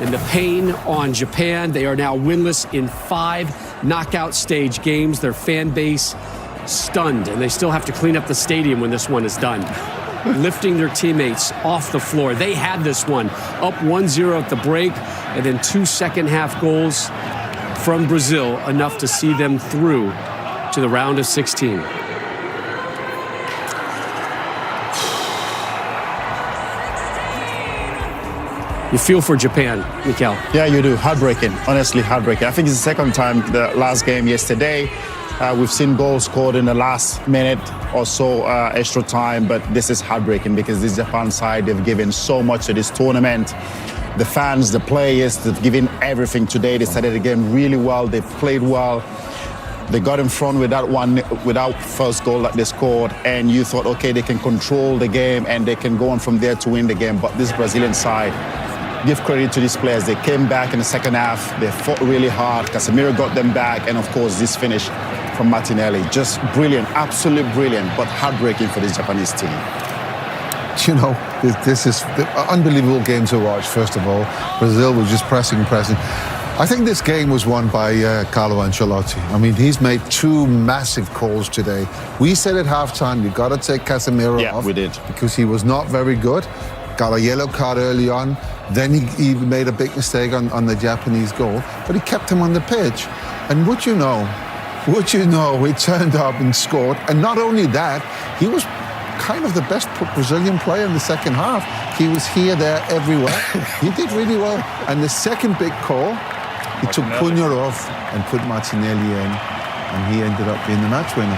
And the pain on Japan. They are now winless in 5 knockout stage games. Their fan base stunned, and they still have to clean up the stadium when this one is done. Lifting their teammates off the floor. They had this one up 1-0 at the break, and then 2 second-half goals from Brazil, enough to see them through to the round of 16. You feel for Japan, Mikel. Yeah, you do. Heartbreaking. Honestly, heartbreaking. I think it's the second time, the last game yesterday, we've seen goals scored in the last minute or so, extra time, but this is heartbreaking because this Japan side, they've given so much to this tournament. The fans, the players, they've given everything today. They started the game really well. They've played well. They got in front with that one, without first goal that they scored, and you thought, okay, they can control the game and they can go on from there to win the game. But this Brazilian side, give credit to these players. They came back in the second half. They fought really hard. Casemiro got them back, and of course, this finish from Martinelli, just brilliant, absolutely brilliant, but heartbreaking for this Japanese team. You know, this is an unbelievable game to watch. First of all, Brazil was just pressing. I think this game was won by Carlo Ancelotti. I mean, he's made 2 massive calls today. We said at halftime, you got to take Casemiro off. Yeah, we did. Because he was not very good. Got a yellow card early on. Then he made a big mistake on the Japanese goal. But he kept him on the pitch. And would you know, he turned up and scored. And not only that, he was kind of the best Brazilian player in the second half. He was here, there, everywhere. He did really well. And the second big call, he took Cunha off and put Martinelli in, and he ended up being the match winner.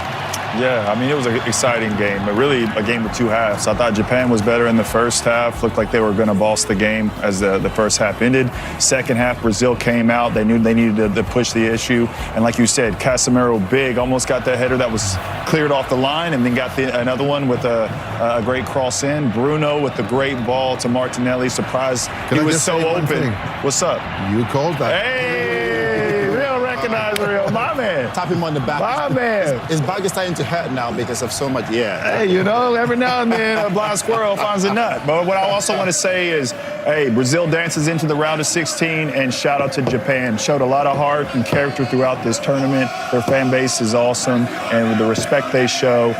Yeah, I mean, it was an exciting game, but really a game with 2 halves. I thought Japan was better in the first half. Looked like they were going to boss the game as the first half ended. Second half, Brazil came out. They knew they needed to push the issue. And like you said, Casemiro big, almost got that header that was cleared off the line, and then got another one with a great cross in. Bruno with the great ball to Martinelli. Surprised he was so open. What's up? You called that. Hey, real recognize real. My man. Tap him on the back. My man. His back is starting to hurt now because of so much, Hey, you know, every now and then a blind squirrel finds a nut. But what I also want to say is, hey, Brazil dances into the round of 16, and shout out to Japan. Showed a lot of heart and character throughout this tournament. Their fan base is awesome, and with the respect they show,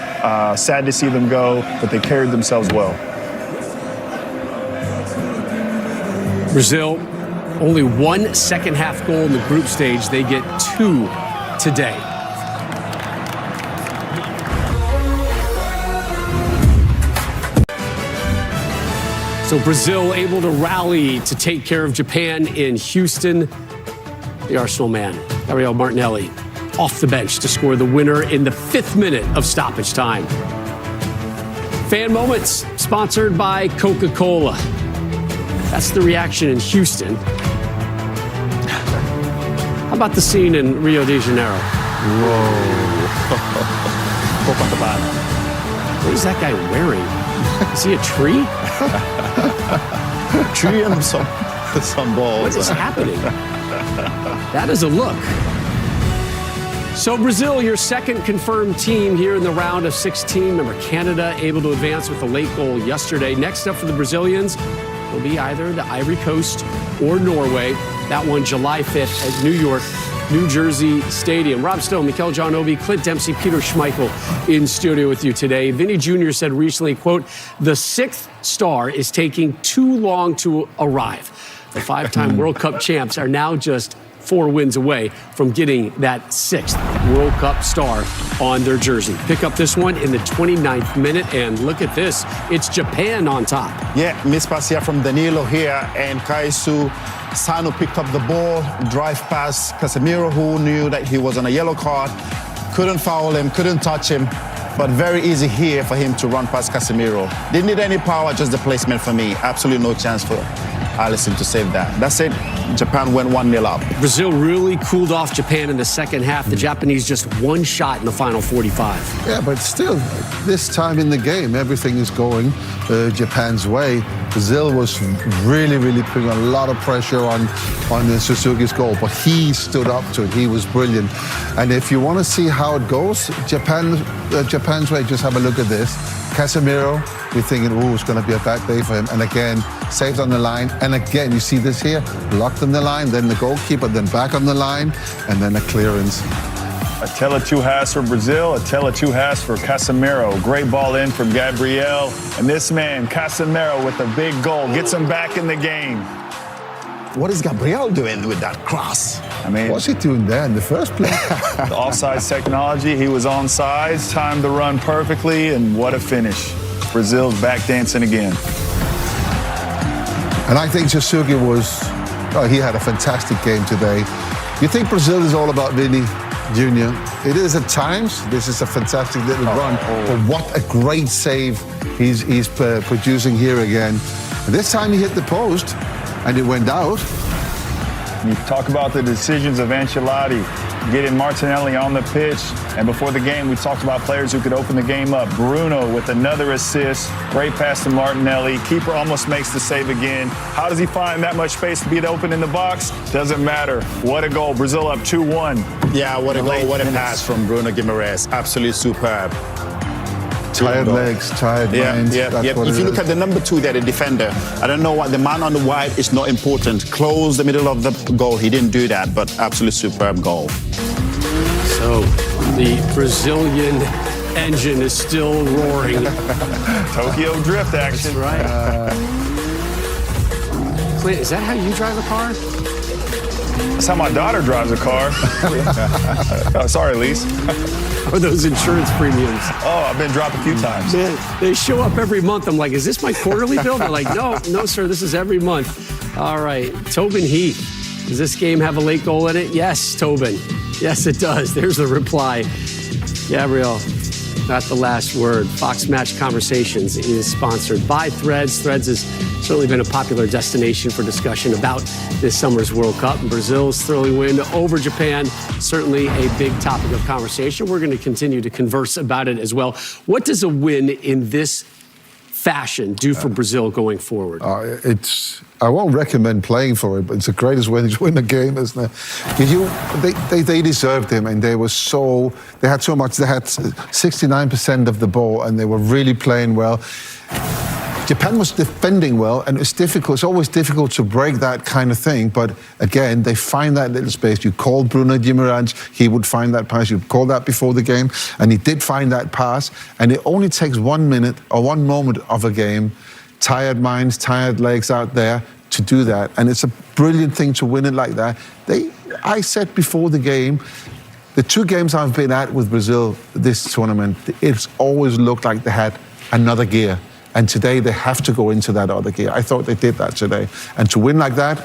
sad to see them go, but they carried themselves well. Brazil, only 1 second-half goal in the group stage. They get 2 today. So Brazil able to rally to take care of Japan in Houston. The Arsenal man, Gabriel Martinelli, off the bench to score the winner in the 5th minute of stoppage time. Fan Moments, sponsored by Coca-Cola. That's the reaction in Houston. How about the scene in Rio de Janeiro? Whoa. What is that guy wearing? Is he a tree? Tree and some balls. What is happening? That is a look. So Brazil, your second confirmed team here in the round of 16. Remember, Canada able to advance with a late goal yesterday. Next up for the Brazilians will be either the Ivory Coast or Norway. That one July 5th at New York, New Jersey Stadium. Rob Stone, Mikel John Obi, Clint Dempsey, Peter Schmeichel in studio with you today. Vinny Jr. said recently, quote, "The 6th star is taking too long to arrive." The 5-time World Cup champs are now just 4 wins away from getting that 6th World Cup star on their jersey. Pick up this one in the 29th minute, and look at this. It's Japan on top. Yeah, mispass here from Danilo here, and Kaisu Sano picked up the ball, drive past Casemiro, who knew that he was on a yellow card, couldn't foul him, couldn't touch him, but very easy here for him to run past Casemiro. Didn't need any power, just the placement for me. Absolutely no chance for Alisson to save that. That's it. Japan went 1-0 up. Brazil really cooled off Japan in the second half. The Japanese just 1 shot in the final 45. Yeah, but still, this time in the game, everything is going Japan's way. Brazil was really, really putting a lot of pressure on Suzuki's goal, but he stood up to it. He was brilliant. And if you want to see how it goes, Japan's way, just have a look at this. Casemiro, you're thinking, oh, it's going to be a bad day for him. And again, saved on the line. And again, you see this here, blocked on the line, then the goalkeeper, then back on the line, and then a clearance. A tela two has for Brazil, a tela two has for Casemiro. Great ball in from Gabriel. And this man, Casemiro, with a big goal, gets him back in the game. What is Gabriel doing with that cross? I mean, what's he doing there in the first place? The offsides technology, he was on sides, timed the run perfectly, and what a finish. Brazil's back dancing again. And I think Suzuki he had a fantastic game today. You think Brazil is all about Vini Jr.? It is at times. This is a fantastic little run. But what a great save he's producing here again. And this time he hit the post and it went out. You talk about the decisions of Ancelotti, getting Martinelli on the pitch. And before the game, we talked about players who could open the game up. Bruno with another assist. Great pass to Martinelli. Keeper almost makes the save again. How does he find that much space to be open in the box? Doesn't matter. What a goal. Brazil up 2-1. Yeah, what a goal. What a pass from Bruno Guimaraes. Absolutely superb. Tired legs, tired minds. If you look at the number 2 there, the defender, I don't know what, the man on the wide is not important. Close the middle of the goal. He didn't do that, but absolutely superb goal. So the Brazilian engine is still roaring. Tokyo drift action. That's right. Clint, is that how you drive a car? That's how my daughter drives a car. Oh, sorry, Lise. Or those insurance premiums? Oh, I've been dropped a few times. Man, they show up every month. I'm like, is this my quarterly bill? They're like, no, sir, this is every month. All right, Tobin Heath. Does this game have a late goal in it? Yes, Tobin. Yes, it does. There's the reply. Gabriel, not the last word. Fox Match Conversations is sponsored by Threads. Threads has certainly been a popular destination for discussion about this summer's World Cup. Brazil's thrilling win over Japan, certainly a big topic of conversation. We're going to continue to converse about it as well. What does a win in this fashion do for Brazil going forward? I won't recommend playing for it, but it's the greatest way to win a game, isn't it? They deserved him, and they had so much. They had 69% of the ball, and they were really playing well. Japan was defending well, and it's difficult. It's always difficult to break that kind of thing. But again, they find that little space. You called Bruno Guimaraes, he would find that pass. You called that before the game, and he did find that pass. And it only takes 1 minute or one moment of a game, tired minds, tired legs out there, to do that. And it's a brilliant thing to win it like that. I said before the game, the 2 games I've been at with Brazil this tournament, it's always looked like they had another gear. And today they have to go into that other gear. I thought they did that today. And to win like that,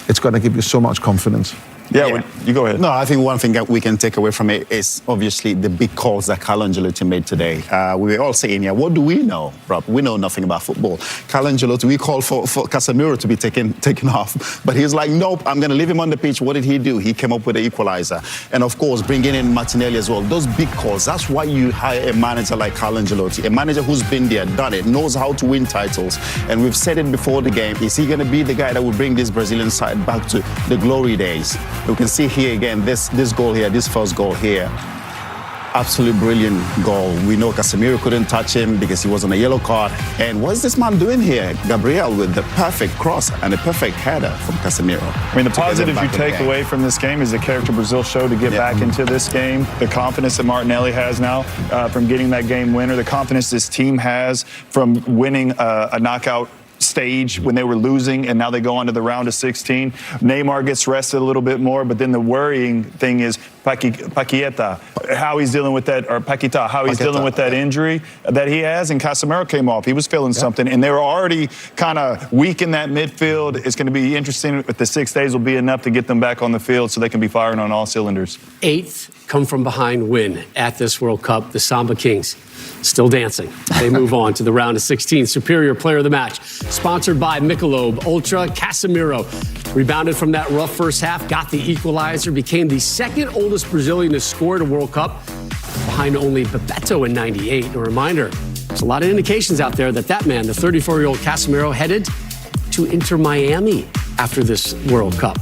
it's going to give you so much confidence. Yeah, you go ahead. No, I think one thing that we can take away from it is obviously the big calls that Carlo Ancelotti made today. We were all saying, what do we know, Rob? We know nothing about football. Carlo Ancelotti, we called for Casemiro to be taken off. But he's like, nope, I'm going to leave him on the pitch. What did he do? He came up with the equalizer. And of course, bringing in Martinelli as well. Those big calls, that's why you hire a manager like Carlo Ancelotti, a manager who's been there, done it, knows how to win titles. And we've said it before the game, is he going to be the guy that will bring this Brazilian side back to the glory days? You can see here again, this goal here, this first goal here. Absolutely brilliant goal. We know Casemiro couldn't touch him because he was on a yellow card. And what is this man doing here? Gabriel with the perfect cross and a perfect header from Casemiro. I mean, the positive you take away from this game is the character Brazil showed to get back into this game, the confidence that Martinelli has now from getting that game winner, the confidence this team has from winning a knockout stage when they were losing, and now they go on to the round of 16. Neymar gets rested a little bit more, but then the worrying thing is Paqueta, how he's dealing with that, or Paqueta, how he's dealing with that injury that he has, and Casemiro came off. He was feeling something, and they were already kind of weak in that midfield. It's going to be interesting if the 6 days will be enough to get them back on the field so they can be firing on all cylinders. 8th come from behind win at this World Cup. The Samba Kings still dancing. They move on to the round of 16. Superior player of the match, sponsored by Michelob Ultra. Casemiro rebounded from that rough first half, got the equalizer, became the second oldest Brazilian to score at a World Cup, behind only Bebeto in '98. A reminder, a lot of indications out there that that man, the 34-year-old Casemiro, headed to Inter Miami after this World Cup.